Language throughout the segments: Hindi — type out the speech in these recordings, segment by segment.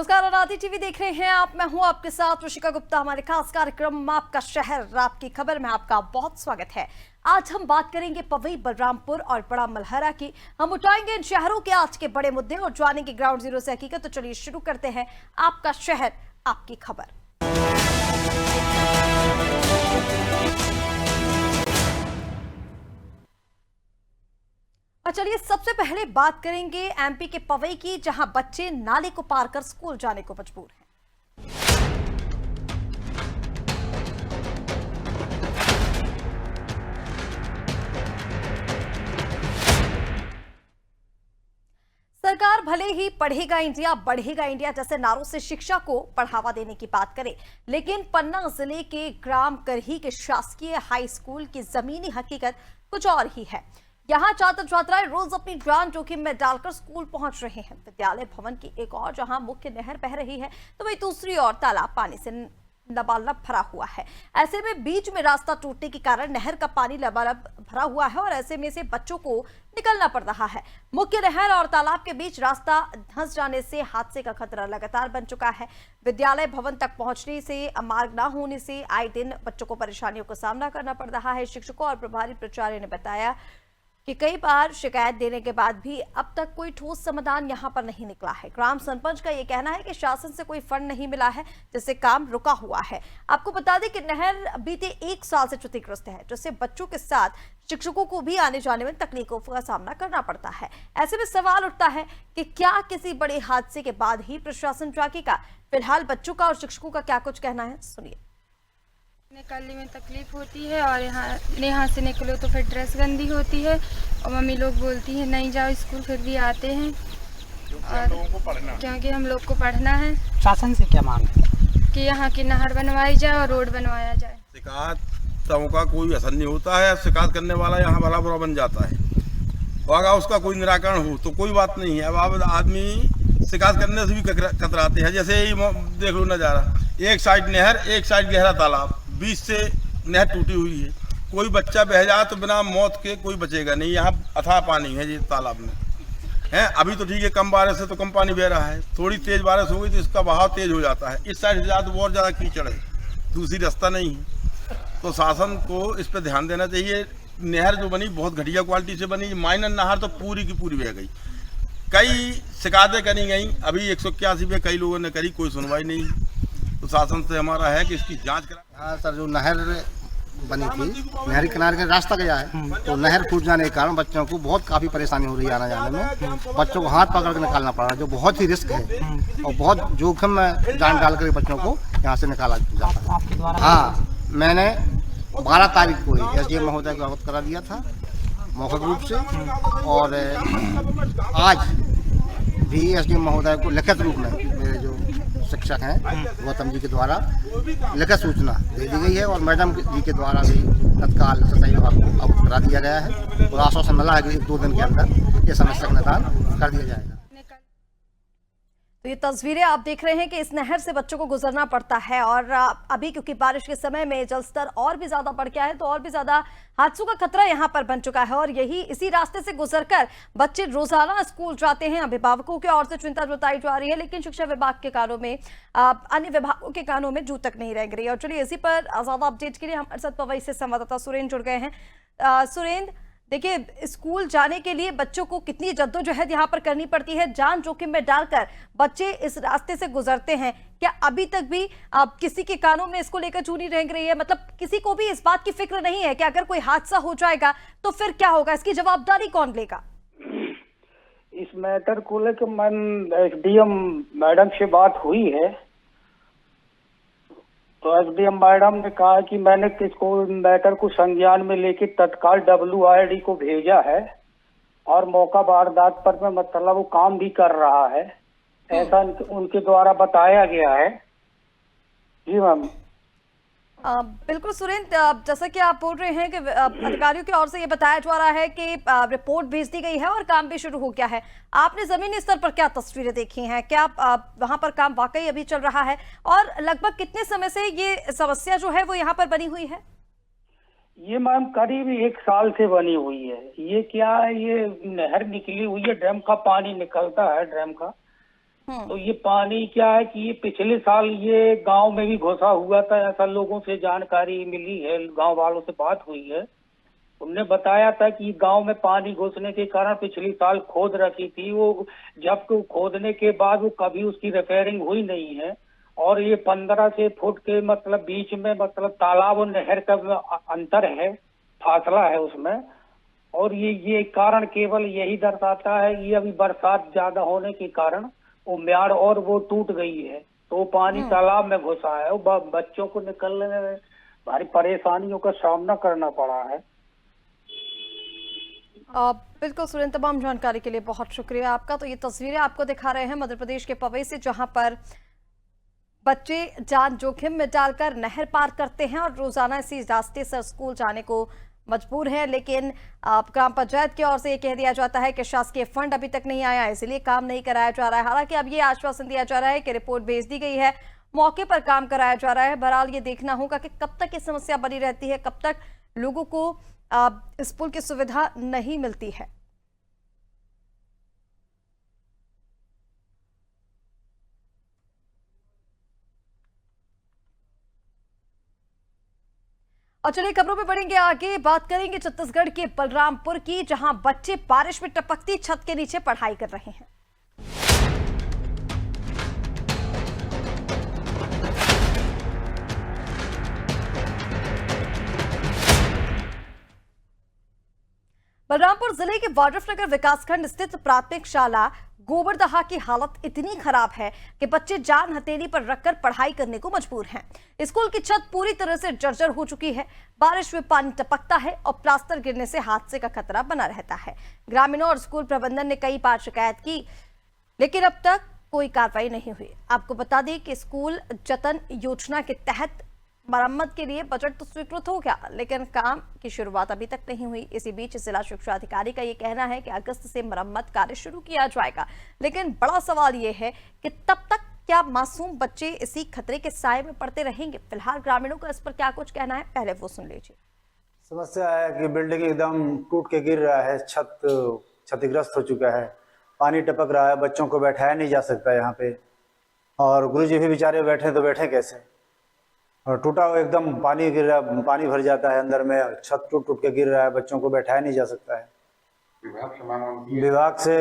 नमस्कार, अनादि टीवी देख रहे हैं आप। मैं हूं आपके साथ ऋषिका गुप्ता। हमारे खास कार्यक्रम आपका शहर आपकी खबर में आपका बहुत स्वागत है। आज हम बात करेंगे पवई, बलरामपुर और बड़ा मलहरा की। हम उठाएंगे इन शहरों के आज के बड़े मुद्दे और जानेंगे ग्राउंड जीरो से हकीकत। तो चलिए शुरू करते हैं आपका शहर आपकी खबर। चलिए सबसे पहले बात करेंगे एमपी के पवई की, जहां बच्चे नाले को पार कर स्कूल जाने को मजबूर हैं। सरकार भले ही पढ़ेगा इंडिया बढ़ेगा इंडिया जैसे नारों से शिक्षा को बढ़ावा देने की बात करे, लेकिन पन्ना जिले के ग्राम करही के शासकीय हाई स्कूल की जमीनी हकीकत कुछ और ही है। यहाँ छात्र छात्राएं रोज अपनी जान जोखिम में डालकर स्कूल पहुंच रहे हैं। विद्यालय भवन की एक और जहां मुख्य नहर बह रही है, तो वही दूसरी ओर तालाब पानी से लबालब भरा हुआ है। ऐसे में बीच में रास्ता टूटने के कारण नहर का पानी लबालब भरा हुआ है और ऐसे में से बच्चों को निकलना पड़ रहा है। मुख्य नहर और तालाब के बीच रास्ता धंस जाने से हादसे का खतरा लगातार बन चुका है। विद्यालय भवन तक पहुंचने से मार्ग न होने से आए दिन बच्चों को परेशानियों का सामना करना पड़ रहा है। शिक्षकों और प्रभारी प्राचार्य ने बताया कि कई बार शिकायत देने के बाद भी अब तक कोई ठोस समाधान यहां पर नहीं निकला है। ग्राम सरपंच का यह कहना है कि शासन से कोई फंड नहीं मिला है, जिससे काम रुका हुआ है। आपको बता दें कि नहर बीते 1 साल से क्षतिग्रस्त है, जिससे बच्चों के साथ शिक्षकों को भी आने जाने में तकलीफों का सामना करना पड़ता है। ऐसे में सवाल उठता है कि क्या किसी बड़े हादसे के बाद ही प्रशासन जागेगा? फिलहाल बच्चों का और शिक्षकों का क्या कुछ कहना है, सुनिए। निकालने में तकलीफ होती है और यहाँ से निकलो तो फिर ड्रेस गंदी होती है और मम्मी लोग बोलती है नहीं जाओ स्कूल, फिर भी आते हैं और क्योंकि हम लोग को पढ़ना है। शासन से क्या मांग है? कि यहाँ की नहर बनवाई जाए और रोड बनवाया जाए। शिकायतों का कोई असर नहीं होता है। शिकायत करने वाला यहाँ भला बुरा बन जाता है। तो अगर उसका कोई निराकरण हो तो कोई बात नहीं है। अब आदमी शिकायत करने से भी कतराते हैं। जैसे ही देख लो नज़ारा, एक साइड नहर, एक साइड गहरा तालाब, बीच से नहर टूटी हुई है। कोई बच्चा बह जाए तो बिना मौत के कोई बचेगा नहीं। यहाँ अथाह पानी है जी तालाब में है। अभी तो ठीक है, कम बारिश है तो कम पानी बह रहा है। थोड़ी तेज बारिश हो गई तो इसका बहाव तेज हो जाता है। इस साइड से ज़्यादा और ज़्यादा कीचड़ है, दूसरी रास्ता नहीं है। तो शासन को इस पर ध्यान देना चाहिए। नहर जो बनी बहुत घटिया क्वालिटी से बनी। माइनर नहर तो पूरी की पूरी बह गई। कई शिकायतें करी गई, अभी 181 पे कई लोगों ने करी, कोई सुनवाई नहीं। तो शासन से हमारा है कि इसकी जांच करा। हाँ सर, जो नहर बनी थी, नहर किनारे का रास्ता गया है, तो नहर टूट जाने के कारण बच्चों को बहुत काफ़ी परेशानी हो रही है आने जाने में। बच्चों को हाथ पकड़ के निकालना पड़ रहा है, जो बहुत ही रिस्क है और बहुत जोखिम में जान डाल कर बच्चों को यहाँ से निकाला जाता है। हाँ, मैंने 12 तारीख को SDM महोदय को अवगत करा दिया था मौखिक रूप से, और आज भी SDM महोदय को लिखित रूप में मेरे जो शिक्षक हैं गौतम जी के द्वारा लिखित सूचना दे दी गई है और मैडम जी के द्वारा भी तत्काल सिंचाई विभाग को अवगत करा दिया गया है और आश्वासन मिला है कि 1-2 दिन के अंदर ये समस्या का निदान कर दिया जाएगा। तो ये तस्वीरें आप देख रहे हैं कि इस नहर से बच्चों को गुजरना पड़ता है और अभी क्योंकि बारिश के समय में जल स्तर और भी ज्यादा बढ़ गया है, तो और भी ज्यादा हादसों का खतरा यहाँ पर बन चुका है। और इसी रास्ते से गुजरकर बच्चे रोजाना स्कूल जाते हैं। अभिभावकों की ओर से चिंता जताई जा रही है, लेकिन शिक्षा विभाग के कानों में, अन्य विभागों के कानों में जू तक नहीं रह रही है। और चलिए इसी पर ज्यादा अपडेट के लिए हमारे साथ पवई से संवाददाता सुरेंद्र जुड़ गए हैं। सुरेंद्र, देखिए, स्कूल जाने के लिए बच्चों को कितनी जद्दोजहद यहाँ पर करनी पड़ती है, जान जोखिम में डालकर बच्चे इस रास्ते से गुजरते हैं। क्या अभी तक भी किसी के कानों में इसको लेकर चूनी रह रही है? मतलब किसी को भी इस बात की फिक्र नहीं है कि अगर कोई हादसा हो जाएगा तो फिर क्या होगा, इसकी जवाबदारी कौन लेगा? इस मैटर को लेकर मैम SDM मैडम से बात हुई है, तो SDM मैडम ने कहा कि मैंने किसको मैटर को संज्ञान में लेके तत्काल WID को भेजा है और मौका वारदात पर में मतलब वो काम भी कर रहा है, ऐसा उनके द्वारा बताया गया है। जी मैम। बिल्कुल सुरेंद्र, जैसा कि आप बोल रहे हैं कि अधिकारियों की ओर से ये बताया जा रहा है कि रिपोर्ट भेज दी गई है और काम भी शुरू हो गया है। आपने जमीनी स्तर पर क्या तस्वीरें देखी हैं? क्या वहां पर काम वाकई अभी चल रहा है और लगभग कितने समय से ये समस्या जो है वो यहाँ पर बनी हुई है? ये मैम करीब 1 साल से बनी हुई है। ये क्या है, ये नहर निकली हुई है, ड्रम का पानी निकलता है ड्रम का, तो ये पानी क्या है कि ये पिछले साल ये गांव में भी घुसा हुआ था, ऐसा लोगों से जानकारी मिली है, गांव वालों से बात हुई है। उनने बताया था कि गांव में पानी घुसने के कारण पिछली साल खोद रखी थी, वो जब खोदने के बाद वो कभी उसकी रिपेयरिंग हुई नहीं है। और ये 15 से फुट के मतलब बीच में मतलब तालाब और नहर का अंतर है, फासला है उसमें। और ये कारण केवल यही दर्शाता है कि अभी बरसात ज्यादा होने के कारण वो म्याड़ और वो टूट गई है, तो पानी तालाब में घुसा है। वो बच्चों को निकलने में भारी परेशानियों का सामना करना पड़ा है। बिल्कुल सुरेंद्र, तमाम जानकारी के लिए बहुत शुक्रिया आपका। तो ये तस्वीरें आपको दिखा रहे हैं मध्य प्रदेश के पवई से, जहां पर बच्चे जान जोखिम में डालकर नहर पार करते हैं और रोजाना इसी रास्ते से स्कूल जाने को मजबूर है। लेकिन ग्राम पंचायत की ओर से ये कह दिया जाता है कि शासकीय फंड अभी तक नहीं आया, इसलिए काम नहीं कराया जा रहा है। हालांकि अब ये आश्वासन दिया जा रहा है कि रिपोर्ट भेज दी गई है, मौके पर काम कराया जा रहा है। बहरहाल ये देखना होगा कि कब तक ये समस्या बनी रहती है, कब तक लोगों को इस पुल की सुविधा नहीं मिलती है। और चलिए खबरों में बढ़ेंगे आगे, बात करेंगे छत्तीसगढ़ के बलरामपुर की, जहां बच्चे बारिश में टपकती छत के नीचे पढ़ाई कर रहे हैं। बलरामपुर जिले के वाड्रफनगर विकासखंड स्थित प्राथमिक शाला गोबरदहा की हालत इतनी खराब है कि बच्चे जान हथेली पर रखकर पढ़ाई करने को मजबूर हैं। स्कूल की छत पूरी तरह से जर्जर हो चुकी है, बारिश में पानी टपकता है और प्लास्टर गिरने से हादसे का खतरा बना रहता है। ग्रामीणों और स्कूल प्रबंधन ने कई बार शिकायत की, लेकिन अब तक कोई कार्रवाई नहीं हुई। आपको बता दें कि स्कूल जतन योजना के तहत मरम्मत के लिए बजट तो स्वीकृत हो गया, लेकिन काम की शुरुआत अभी तक नहीं हुई। इसी बीच जिला शिक्षा अधिकारी का ये कहना है कि अगस्त से मरम्मत कार्य शुरू किया जाएगा, लेकिन बड़ा सवाल ये है कि तब तक क्या मासूम बच्चे इसी खतरे के साए में पड़ते रहेंगे। फिलहाल ग्रामीणों का इस पर क्या कुछ कहना है, पहले वो सुन लीजिए। समस्या है कि बिल्डिंग एकदम टूट के गिर रहा है, छत क्षतिग्रस्त हो चुका है, पानी टपक रहा है, बच्चों को बैठाया नहीं जा सकता यहाँ पे, और गुरुजी भी बेचारे बैठे तो बैठे कैसे, और टूटा हुआ एकदम पानी गिर रहा, पानी भर जाता है अंदर में, छत टूट टूट के गिर रहा है, बच्चों को बैठाया नहीं जा सकता है। विभाग से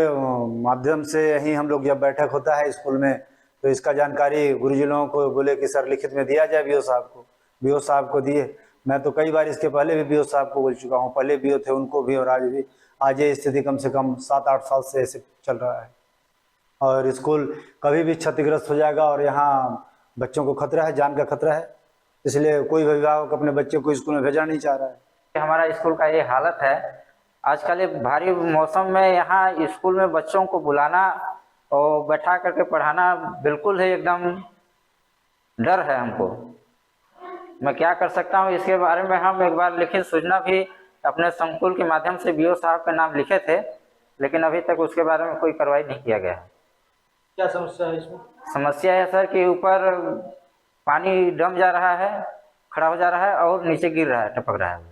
माध्यम से यही हम लोग जब बैठक होता है स्कूल में तो इसका जानकारी गुरुजी लोगों को बोले कि सर लिखित में दिया जाए बीओ साहब को, बीओ साहब को दिए। मैं तो कई बार इसके पहले भी बीओ साहब को बोल चुका हूँ, पहले बीओ थे उनको भी और आज भी। आज ये स्थिति कम से कम 7-8 साल से ऐसे चल रहा है और स्कूल कभी भी क्षतिग्रस्त हो जाएगा और यहाँ बच्चों को खतरा है, जान का खतरा है, इसलिए कोई अभिभावक अपने बच्चे को स्कूल में भेजना नहीं चाह रहा है। हमारा स्कूल का ये हालत है आजकल, भारी मौसम में यहाँ स्कूल में बच्चों को बुलाना और बैठा करके पढ़ाना बिल्कुल ही एकदम डर है हमको। मैं क्या कर सकता हूँ इसके बारे में हम एक बार लिखित सूचना भी अपने संकुल के माध्यम से बीओ साहब का नाम लिखे थे, लेकिन अभी तक उसके बारे में कोई कार्रवाई नहीं किया गया। क्या समस्या है इसमें? समस्या है सर कि ऊपर पानी डम जा रहा है, खड़ा हो जा रहा है और नीचे गिर रहा है, टपक रहा है,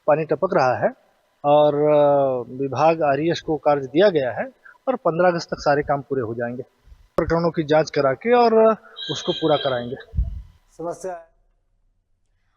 पानी टपक रहा है और विभाग आरईएस को कार्य दिया गया है और 15 अगस्त तक सारे काम पूरे हो जाएंगे। प्रकरणों की जांच करा के और उसको पूरा कराएंगे। समस्या है।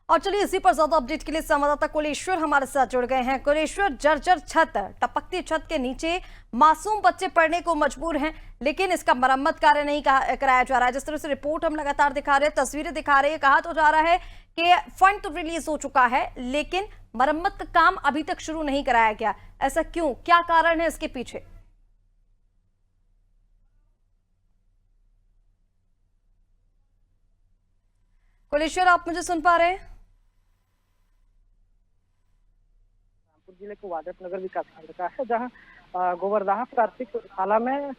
और चलिए इसी पर ज्यादा अपडेट के लिए संवाददाता कुलेश्वर हमारे साथ जुड़ गए हैं। कुलेश्वर, जर्जर छत, टपकती छत के नीचे मासूम बच्चे पढ़ने को मजबूर हैं, लेकिन इसका मरम्मत कार्य नहीं कराया जा रहा है। जिस तरह से रिपोर्ट हम लगातार दिखा रहे हैं, तस्वीरें दिखा रहे हैं, कहा तो जा रहा है कि फंड तो रिलीज हो चुका है, लेकिन मरम्मत का काम अभी तक शुरू नहीं कराया गया। ऐसा क्यों, क्या कारण है इसके पीछे? कुलेश्वर, आप मुझे सुन पा रहे हैं? जिले को वाड्रफनगर विकासखंड का है, जहां गोबरदहा प्राथमिक शाला में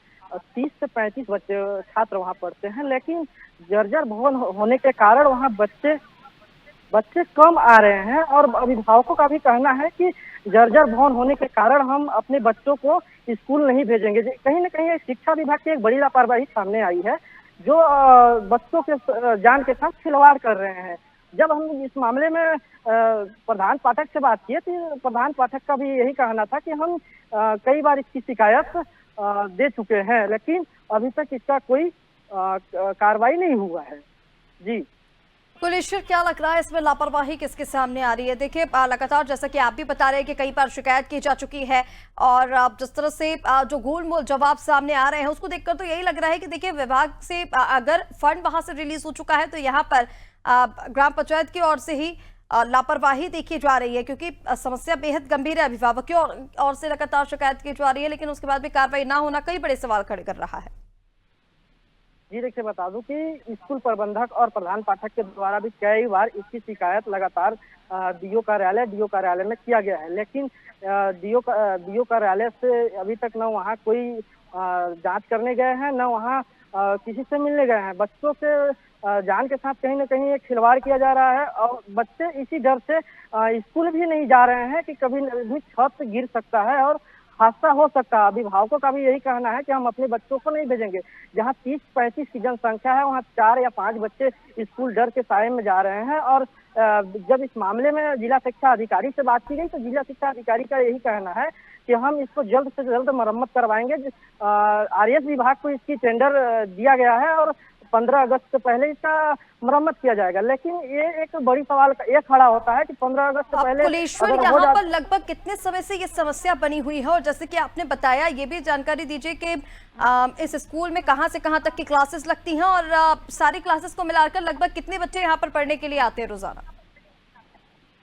30 से 35 बच्चे छात्र वहां पढ़ते हैं, लेकिन जर्जर भवन होने के कारण वहां बच्चे कम आ रहे हैं और अभिभावकों का भी कहना है कि जर्जर भवन होने के कारण हम अपने बच्चों को स्कूल नहीं भेजेंगे। कहीं न कहीं शिक्षा विभाग की एक बड़ी लापरवाही सामने आई है, जो बच्चों के जान के साथ खिलवाड़ कर रहे हैं। जब हम इस मामले में प्रधान पाठक से बात किए तो प्रधान पाठक का भी यही कहना था कि हम कई बार इसकी शिकायत दे चुके हैं, लेकिन अभी तक इसका कोई कार्रवाई नहीं हुआ है। जी कुलेश्वर, क्या लग रहा है इसमें लापरवाही किसके सामने आ रही है? देखिए, लगातार जैसा कि आप भी बता रहे हैं कि कई बार शिकायत की जा चुकी है और जिस तरह से जो गोलमोल जवाब सामने आ रहे हैं उसको देखकर तो यही लग रहा है कि देखिए, विभाग से अगर फंड वहां से रिलीज हो चुका है तो यहाँ पर ग्राम पंचायत की ओर से ही लापरवाही देखी जा रही है, क्योंकि समस्या बेहद गंभीर है। अभिभावक की ओर से लगातार शिकायत की जा रही है, लेकिन उसके बाद भी कार्रवाई ना होना कई बड़े सवाल खड़े कर रहा है। जी देखिए, बता दूं कि स्कूल प्रबंधक और प्रधान पाठक के द्वारा भी कई बार इसकी शिकायत लगातार डीओ कार्यालय में किया गया है, लेकिन डीओ कार्यालय से अभी तक न वहाँ कोई जांच करने गए हैं, न वहाँ किसी से मिलने गए हैं। बच्चों के जान के साथ कहीं न कहीं एक खिलवाड़ किया जा रहा है और बच्चे इसी डर से स्कूल भी नहीं जा रहे हैं कि कभी भी छत गिर सकता है और हादसा हो सकता है। अभिभावकों का भी यही कहना है कि हम अपने बच्चों को नहीं भेजेंगे। जहां 30-35 की जनसंख्या है, वहां 4 या 5 बच्चे स्कूल डर के साए में जा रहे हैं। और जब इस मामले में जिला शिक्षा अधिकारी से बात की गई तो जिला शिक्षा अधिकारी का यही कहना है कि हम इसको जल्द से जल्द मरम्मत करवाएंगे। आरएस विभाग को इसकी टेंडर दिया गया है और 15 अगस्त से पहले इसका मरम्मत किया जाएगा, लेकिन ये एक बड़ी सवाल ये खड़ा होता है कि 15 अगस्त से पहले कुलेश्वर, यहाँ पर लगभग कितने समय से ये समस्या बनी हुई है? और जैसे कि आपने बताया, ये भी जानकारी दीजिए कि इस स्कूल में कहाँ से कहाँ तक की क्लासेस लगती हैं और सारी क्लासेस को मिलाकर लगभग कितने बच्चे यहाँ पर पढ़ने के लिए आते हैं रोजाना?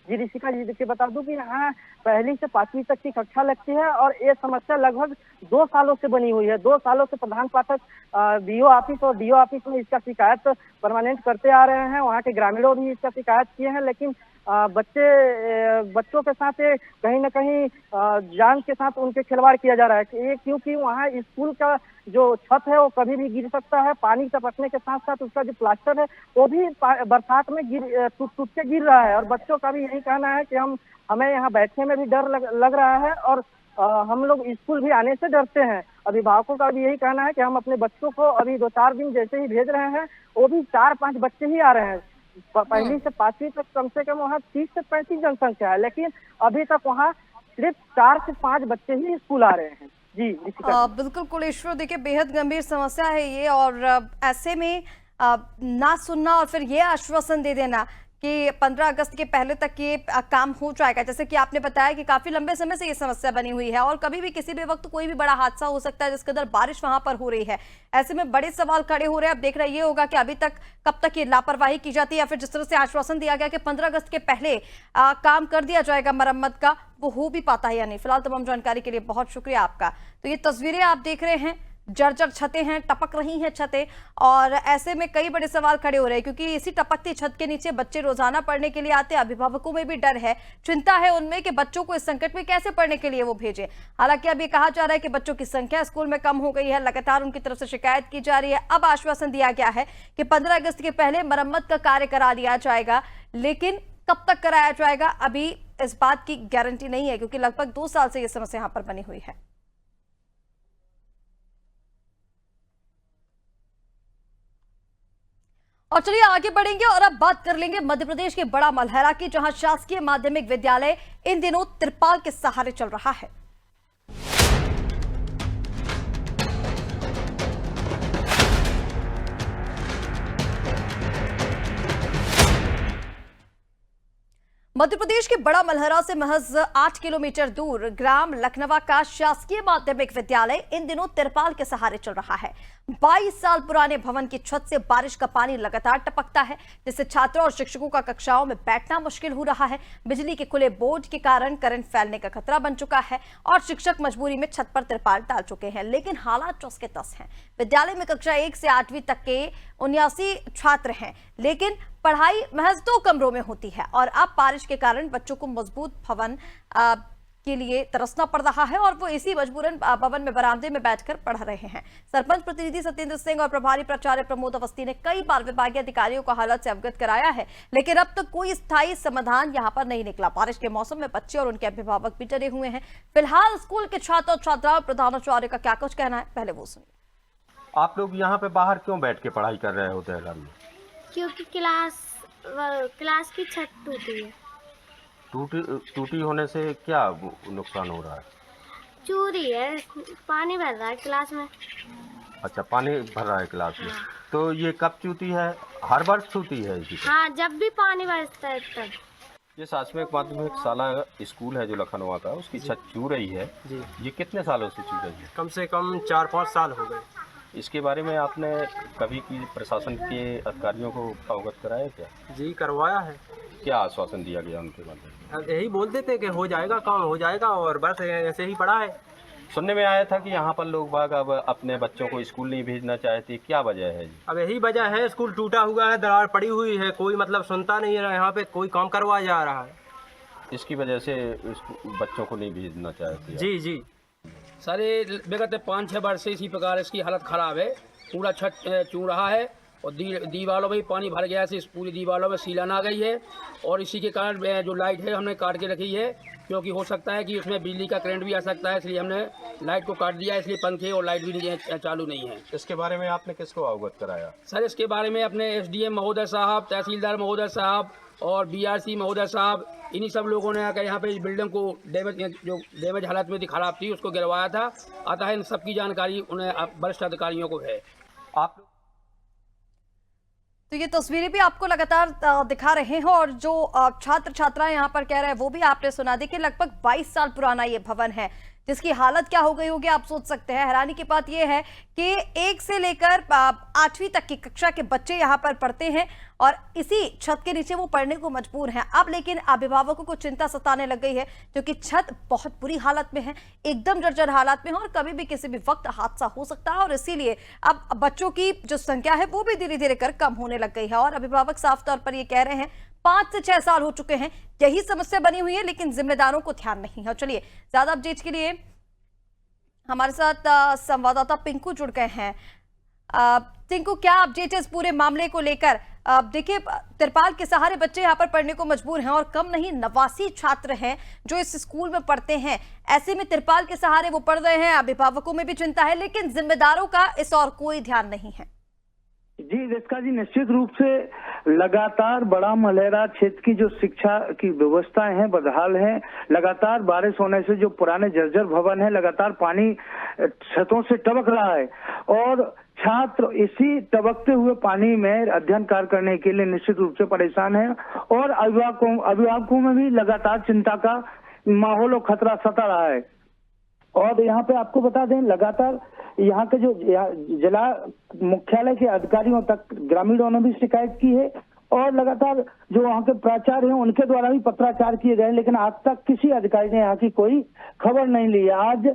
जी ऋषिका जी, देखिए बता दूं कि यहाँ 1ली से 5वीं तक की कक्षा लगती है और ये समस्या लगभग 2 सालों से बनी हुई है। 2 सालों से प्रधान पाठक डीओ ऑफिस में इसका शिकायत परमानेंट करते आ रहे हैं। वहाँ के ग्रामीणों भी इसका शिकायत किए हैं, लेकिन बच्चों के साथ कहीं न कहीं जान के साथ उनके खिलवाड़ किया जा रहा है, क्योंकि वहाँ स्कूल का जो छत है वो कभी भी गिर सकता है। पानी टपकने के साथ साथ उसका जो प्लास्टर है वो भी बरसात में टूट के गिर रहा है। और बच्चों का भी यही कहना है कि हमें यहाँ बैठने में भी डर लग रहा है और हम लोग स्कूल भी आने से डरते हैं। अभिभावकों का भी यही कहना है कि हम अपने बच्चों को अभी 2-4 दिन जैसे ही भेज रहे हैं, वो भी 4-5 बच्चे ही आ रहे हैं। 1ली से 5वीं तक कम से कम वहाँ 30 से 35 जनसंख्या है, लेकिन अभी तक वहाँ सिर्फ 4 से 5 बच्चे ही स्कूल आ रहे हैं। जी बिल्कुल कुलेश्वर, देखिए बेहद गंभीर समस्या है ये, और ऐसे में ना सुनना और फिर ये आश्वासन दे देना कि 15 अगस्त के पहले तक ये काम हो जाएगा। जैसे कि आपने बताया कि काफी लंबे समय से ये समस्या बनी हुई है और कभी भी किसी भी वक्त कोई भी बड़ा हादसा हो सकता है, जिसके अंदर बारिश वहां पर हो रही है। ऐसे में बड़े सवाल खड़े हो रहे हैं। अब देख रहा ये होगा कि अभी तक कब तक ये लापरवाही की जाती है, या फिर जिस तरह से आश्वासन दिया गया कि 15 अगस्त के पहले काम कर दिया जाएगा मरम्मत का, वो हो भी पाता है या नहीं। फिलहाल तमाम जानकारी के लिए बहुत शुक्रिया आपका। तो ये तस्वीरें आप देख रहे हैं, जर्जर छतें हैं, टपक रही हैं छतें, और ऐसे में कई बड़े सवाल खड़े हो रहे हैं, क्योंकि इसी टपकती छत के नीचे बच्चे रोजाना पढ़ने के लिए आते हैं। अभिभावकों में भी डर है, चिंता है उनमें कि बच्चों को इस संकट में कैसे पढ़ने के लिए वो भेजें। हालांकि अब ये कहा जा रहा है कि बच्चों की संख्या स्कूल में कम हो गई है, लगातार उनकी तरफ से शिकायत की जा रही है। अब आश्वासन दिया गया है कि 15 अगस्त के पहले मरम्मत का कार्य करा लिया जाएगा, लेकिन कब तक कराया जाएगा अभी इस बात की गारंटी नहीं है, क्योंकि लगभग 2 साल से यह समस्या यहाँ पर बनी हुई है। और चलिए आगे बढ़ेंगे और अब बात कर लेंगे मध्य प्रदेश के बड़ा मलहरा की, जहां शासकीय माध्यमिक विद्यालय इन दिनों तिरपाल के सहारे चल रहा है। मध्य प्रदेश के बड़ा मलहरा से महज 8 किलोमीटर दूर ग्राम लखनवा का शासकीय माध्यमिक विद्यालय इन दिनों तिरपाल के सहारे चल रहा है। 22 साल पुराने भवन की छत से बारिश का पानी लगातार टपकता है, जिससे छात्रों और शिक्षकों का कक्षाओं में बैठना मुश्किल हो रहा है। बिजली के खुले बोर्ड के कारण करंट फैलने का खतरा बन चुका है और शिक्षक मजबूरी में छत पर तिरपाल डाल चुके हैं, लेकिन हालात टस के तस हैं। विद्यालय में कक्षा 1 से 8वीं तक के 79 छात्र हैं, लेकिन पढ़ाई महज 2 कमरों में होती है और अब बारिश के कारण बच्चों को मजबूत भवन के लिए तरसना पड़ रहा है और वो इसी मजबूरन भवन में बरामदे में बैठकर पढ़ रहे हैं। सरपंच प्रतिनिधि सत्येंद्र सिंह और प्रभारी प्राचार्य प्रमोद अवस्थी ने कई बार विभागीय अधिकारियों को हालत से अवगत कराया है, लेकिन अब तक कोई स्थायी समाधान यहां पर नहीं निकला। बारिश के मौसम में बच्चे और उनके अभिभावक भी डरे हुए हैं। फिलहाल स्कूल के छात्र और छात्राओं, प्रधानाचार्य का क्या कुछ कहना है, पहले वो सुनिए। आप लोग यहाँ पे बाहर क्यों बैठ के पढ़ाई कर रहे होते हैं घर में? क्योंकि क्लास की छत टूटी है। टूटी होने से क्या नुकसान हो रहा है? चूरी है, पानी भर रहा है क्लास में। अच्छा, पानी भर रहा है क्लास में। तो ये कब चूती है? हर वर्ष चूती है इसी पे? हाँ, जब भी पानी बरसता है तब। ये शासनिक माध्यमिक शाला स्कूल है जो लखनऊ का, उसकी छत चू रही है जी। ये कितने सालों से चू रही है? कम से कम 4-5 साल हो गए। इसके बारे में आपने कभी की प्रशासन के अधिकारियों को अवगत कराया क्या? जी, करवाया है। क्या आश्वासन दिया गया उनके बारे में? अब यही बोलते थे कि हो जाएगा, काम हो जाएगा, और बस ऐसे ही पड़ा है। सुनने में आया था कि यहाँ पर लोग बाग अब अपने बच्चों को स्कूल नहीं भेजना चाहते, क्या वजह है जी? अब यही वजह है, स्कूल टूटा हुआ है, दरार पड़ी हुई है, कोई मतलब सुनता नहीं है, यहाँ पे कोई काम करवाया जा रहा है। इसकी वजह से बच्चों को नहीं भेजना चाहते? जी जी। सर ये विगत 5-6 वर्ष से इसी प्रकार इसकी हालत ख़राब है। पूरा छत चूड़ रहा है और दीवारों में भी पानी भर गया है, इस पूरी दीवारों में सीलन आ गई है। और इसी के कारण जो लाइट है हमने काट के रखी है, क्योंकि हो सकता है कि उसमें बिजली का करंट भी आ सकता है, इसलिए हमने लाइट को काट दिया है। इसलिए पंखे और लाइट भी चालू नहीं है। इसके बारे में आपने किसको अवगत कराया? सर इसके बारे में अपने SDM महोदय साहब, तहसीलदार महोदय साहब और BRC महोदय साहब, इन्हीं सब लोगों ने आकर यहाँ पे इस बिल्डिंग को डैमेज हालत में थी, खराब थी, उसको गिरवाया था। अतः इन सबकी जानकारी उन्हें वरिष्ठ अधिकारियों को है। आप तो ये तस्वीरें भी आपको लगातार दिखा रहे हैं और जो छात्र छात्राएं यहाँ पर कह रहे हैं वो भी आपने सुना। देखिए लगभग 22 साल पुराना ये भवन है, जिसकी हालत क्या हो गई होगी आप सोच सकते हैं। हैरानी की बात यह है कि 1 से लेकर 8वीं तक की कक्षा के बच्चे यहाँ पर पढ़ते हैं और इसी छत के नीचे वो पढ़ने को मजबूर हैं। अब लेकिन अभिभावकों को चिंता सताने लग गई है, क्योंकि छत बहुत बुरी हालत में है, एकदम जर्जर हालत में है और कभी भी किसी भी वक्त हादसा हो सकता है। और इसीलिए अब बच्चों की जो संख्या है वो भी धीरे धीरे कर कम होने लग गई है। और अभिभावक साफ तौर पर ये कह रहे हैं 5 से 6 साल हो चुके हैं यही समस्या बनी हुई है, लेकिन जिम्मेदारों को ध्यान नहीं है। और चलिए ज्यादा अपडेट के लिए हमारे साथ संवाददाता पिंकू जुड़ गए हैं। पिंकू, क्या अपडेट है इस पूरे मामले को लेकर? देखिए तिरपाल के सहारे बच्चे यहाँ पर पढ़ने को मजबूर हैं और कम नहीं 89 छात्र हैं जो इस स्कूल में पढ़ते हैं। ऐसे में तिरपाल के सहारे वो पढ़ रहे हैं, अभिभावकों में भी चिंता है, लेकिन जिम्मेदारों का इस और कोई ध्यान नहीं है। जी रिस्का जी, निश्चित रूप से लगातार बड़ा मलेरा क्षेत्र की जो शिक्षा की व्यवस्थाएं हैं बदहाल हैं। लगातार बारिश होने से जो पुराने जर्जर भवन है लगातार पानी छतों से टपक रहा है और छात्र इसी टपकते हुए पानी में अध्ययन कार्य करने के लिए निश्चित रूप से परेशान है और अभिभावकों में भी लगातार चिंता का माहौल और खतरा सता रहा है। और यहाँ पे आपको बता दें, लगातार यहाँ के जो जिला मुख्यालय के अधिकारियों तक ग्रामीणों ने भी शिकायत की है और लगातार जो वहाँ के प्राचार्य हैं उनके द्वारा भी पत्राचार किए गए, लेकिन आज तक किसी अधिकारी ने यहाँ की कोई खबर नहीं ली है। आज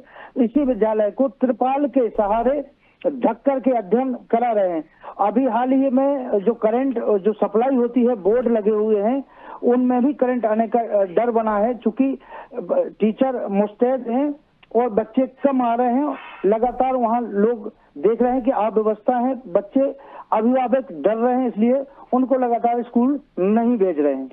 इसी विद्यालय को तिरपाल के सहारे ढक कर के अध्ययन करा रहे हैं। अभी हाल ही में जो करंट जो सप्लाई होती है, बोर्ड लगे हुए हैं, उनमें भी करंट आने का डर बना है, चूंकि टीचर मुस्तैद हैं और बच्चे कम आ रहे हैं। लगातार वहाँ लोग देख रहे हैं कि अव्यवस्था है, बच्चे अभिभावक डर रहे हैं, इसलिए उनको लगातार स्कूल नहीं भेज रहे हैं।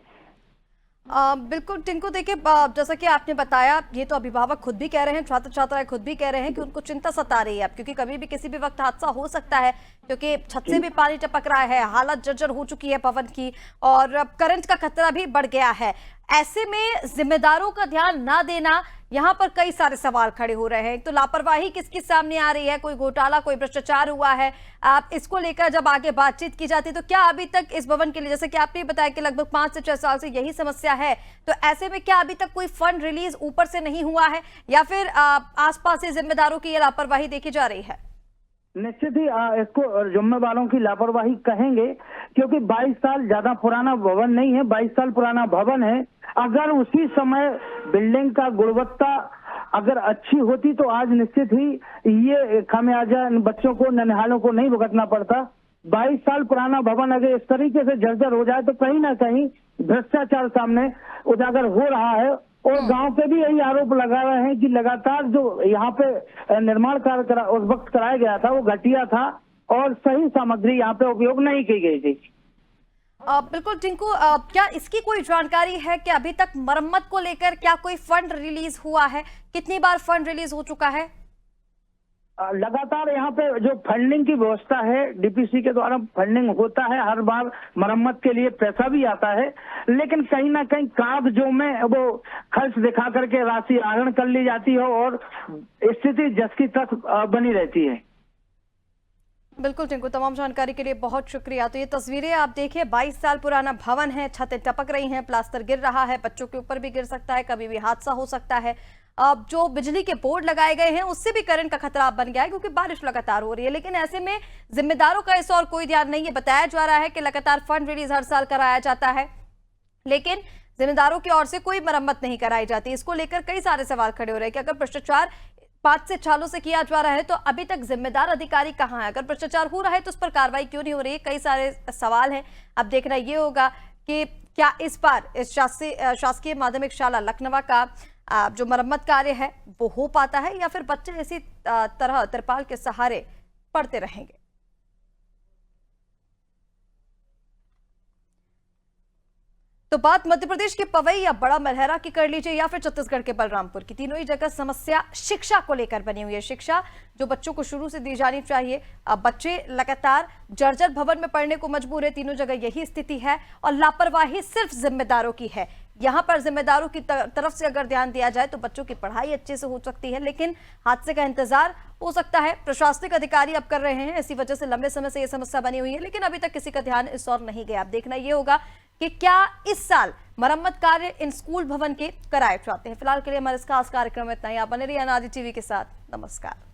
बिल्कुल टिंकू, देखिए जैसा कि आपने बताया, ये तो अभिभावक खुद भी कह रहे हैं, छात्र छात्राएं खुद भी कह रहे हैं कि उनको चिंता सता रही है अब, क्योंकि कभी भी किसी भी वक्त हादसा हो सकता है, क्योंकि छत से भी पानी टपक रहा है, हालत जर्जर हो चुकी है भवन की और अब करंट का खतरा भी बढ़ गया है। ऐसे में जिम्मेदारों का ध्यान ना देना, यहाँ पर कई सारे सवाल खड़े हो रहे हैं। तो लापरवाही किसकी सामने आ रही है, कोई घोटाला, कोई भ्रष्टाचार हुआ है, आप इसको लेकर जब आगे बातचीत की जाती है तो क्या अभी तक इस भवन के लिए, जैसे कि आपने बताया कि लगभग 5 से 6 साल से यही समस्या है, तो ऐसे में क्या अभी तक कोई फंड रिलीज ऊपर से नहीं हुआ है या फिर आसपास से जिम्मेदारों की ये लापरवाही देखी जा रही है? निश्चित ही इसको जिम्मेदारों की लापरवाही कहेंगे, क्योंकि 22 साल ज्यादा पुराना भवन नहीं है, 22 साल पुराना भवन है। अगर उसी समय बिल्डिंग का गुणवत्ता अगर अच्छी होती तो आज निश्चित ही ये खामियाजा बच्चों को, ननिहालों को नहीं भुगतना पड़ता। 22 साल पुराना भवन अगर इस तरीके से जर्जर हो जाए तो कहीं ना कहीं भ्रष्टाचार सामने उजागर हो रहा है और गांव पे भी यही आरोप लगा रहे हैं कि लगातार जो यहाँ पे निर्माण कार्य उस वक्त कराया गया था वो घटिया था और सही सामग्री यहाँ पे उपयोग नहीं की गई थी। बिल्कुल टिंकू, क्या इसकी कोई जानकारी है कि अभी तक मरम्मत को लेकर क्या कोई फंड रिलीज हुआ है? कितनी बार फंड रिलीज हो चुका है? लगातार यहाँ पे जो फंडिंग की व्यवस्था है, डीपीसी के द्वारा फंडिंग होता है, हर बार मरम्मत के लिए पैसा भी आता है, लेकिन कहीं ना कहीं कागजों में वो खर्च दिखा करके राशि आहरण कर ली जाती है और स्थिति जस की तस बनी रहती है। बिल्कुल टिंकू, तमाम जानकारी के लिए बहुत शुक्रिया। तो ये तस्वीरें आप देखिए, 22 साल पुराना भवन है, छतें टपक रही हैं, प्लास्टर गिर रहा है, बच्चों के ऊपर भी गिर सकता है, कभी भी हादसा हो सकता है। अब जो बिजली के बोर्ड लगाए गए हैं उससे भी करंट का खतरा बन गया है क्योंकि बारिश लगातार हो रही है, लेकिन ऐसे में जिम्मेदारों का इस और कोई ध्यान नहीं है। बताया जा रहा है कि लगातार फंड रिलीज हर साल कराया जाता है, लेकिन जिम्मेदारों की ओर से कोई मरम्मत नहीं कराई जाती। इसको लेकर कई सारे सवाल खड़े हो रहे हैं कि अगर भ्रष्टाचार 5 से 6 सालों से किया जा रहा है तो अभी तक जिम्मेदार अधिकारी कहां है? अगर भ्रष्टाचार हो रहा है तो उस पर कार्रवाई क्यों नहीं हो रही है? कई सारे सवाल हैं। अब देखना ये होगा कि क्या इस बार इस शासकीय माध्यमिक शाला लखनवा का जो मरम्मत कार्य है वो हो पाता है या फिर बच्चे इसी तरह तिरपाल के सहारे पढ़ते रहेंगे। तो बात मध्य प्रदेश के पवई या बड़ा मलहरा की कर लीजिए या फिर छत्तीसगढ़ के बलरामपुर की, तीनों ही जगह समस्या शिक्षा को लेकर बनी हुई है। शिक्षा जो बच्चों को शुरू से दी जानी चाहिए, अब बच्चे लगातार जर्जर भवन में पढ़ने को मजबूर है। तीनों जगह यही स्थिति है और लापरवाही सिर्फ जिम्मेदारों की है। यहाँ पर जिम्मेदारों की तरफ से अगर ध्यान दिया जाए तो बच्चों की पढ़ाई अच्छे से हो सकती है, लेकिन हादसे का इंतजार हो सकता है प्रशासनिक अधिकारी अब कर रहे हैं। इसी वजह से लंबे समय से यह समस्या बनी हुई है, लेकिन अभी तक किसी का ध्यान इस ओर नहीं गया। अब देखना यह होगा कि क्या इस साल मरम्मत कार्य इन स्कूल भवन के कराए जाते हैं। फिलहाल के लिए हमारे इस खास कार्यक्रम में इतना ही। आप बने रहिए अनादि टीवी के साथ। नमस्कार।